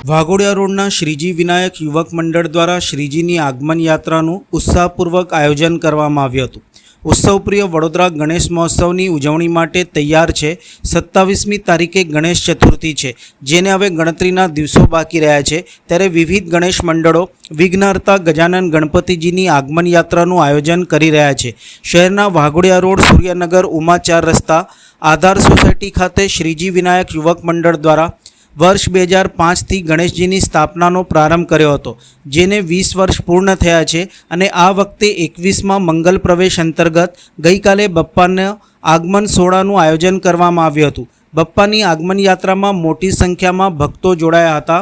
વાઘોડિયા રોડના શ્રીજી વિનાયક યુવક મંડળ દ્વારા શ્રીજીની આગમન યાત્રાનું ઉત્સાહપૂર્વક આયોજન કરવામાં આવ્યું હતું। ઉત્સવપ્રિય વડોદરા ગણેશ મહોત્સવની ઉજવણી માટે તૈયાર છે। 27મી તારીખે ગણેશ ચતુર્થી છે, જેને હવે ગણતરીના દિવસો બાકી રહ્યા છે, ત્યારે વિવિધ ગણેશ મંડળો વિઘ્નહર્તા ગજાનન ગણપતિજીની આગમન યાત્રાનું આયોજન કરી રહ્યા છે। શહેરના વાઘોડિયા રોડ, સૂર્યનગર, ઉમા 4 રસ્તા, આધાર સોસાયટી ખાતે શ્રીજી વિનાયક યુવક મંડળ દ્વારા વર્ષ 2005થી ગણેશજીની સ્થાપનાનો પ્રારંભ કર્યો હતો, જેને 20 વર્ષ પૂર્ણ થયા છે અને આ વખતે 21મા મંગલ પ્રવેશ અંતર્ગત ગઈકાલે બપ્પાના આગમન સોહળાનું આયોજન કરવામાં આવ્યું હતું। બપ્પાની આગમન યાત્રામાં મોટી સંખ્યામાં ભક્તો જોડાયા હતા।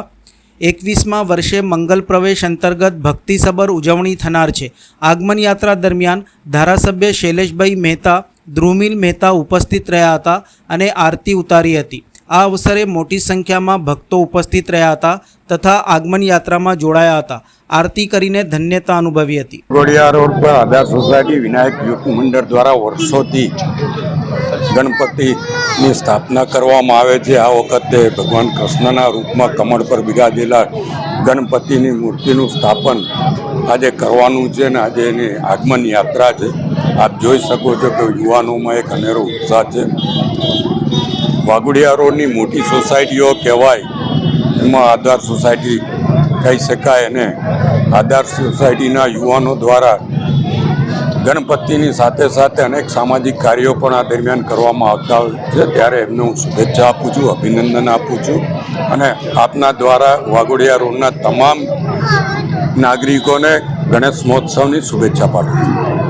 21મા વર્ષે મંગલ પ્રવેશ અંતર્ગત ભક્તિસભર ઉજવણી થનાર છે। આગમન યાત્રા દરમિયાન ધારાસભ્ય શૈલેષભાઈ મહેતા, ધ્રુમિલ મહેતા ઉપસ્થિત રહ્યા હતા અને આરતી ઉતારી હતી। આ અવસરે મોટી સંખ્યામાં ભક્તો ઉપસ્થિત રહ્યા હતા તથા આગમન યાત્રામાં જોડાયા હતા। આરતી કરીને ધન્યતા અનુભવી હતી। વાઘોડિયા રોડ પર આધાર સોસાયટી વિનાયક યુવક મંડળ દ્વારા વર્ષોથી ગણપતિની સ્થાપના કરવામાં આવે છે। આ વખતે ભગવાન કૃષ્ણના રૂપમાં કમળ પર બિરાજેલા ગણપતિની મૂર્તિનું સ્થાપન આજે કરવાનું છે અને આજે એની આગમન યાત્રા છે। આપ જોઈ શકો છો કે યુવાનોમાં એક અનેરો ઉત્સાહ છે। વાઘોડિયા રોડની મોટી સોસાયટીઓ કહેવાય, એમાં આધાર સોસાયટી કહી શકાય અને આધાર સોસાયટીના યુવાનો દ્વારા ગણપતિની સાથે સાથે અનેક સામાજિક કાર્યો પણ આ દરમિયાન કરવામાં આવતા હોય છે। ત્યારે એમને હું શુભેચ્છા આપું છું, અભિનંદન આપું છું અને આપના દ્વારા વાઘોડિયા રોડના તમામ નાગરિકોને ગણેશ મહોત્સવની શુભેચ્છા પાઠવું છું।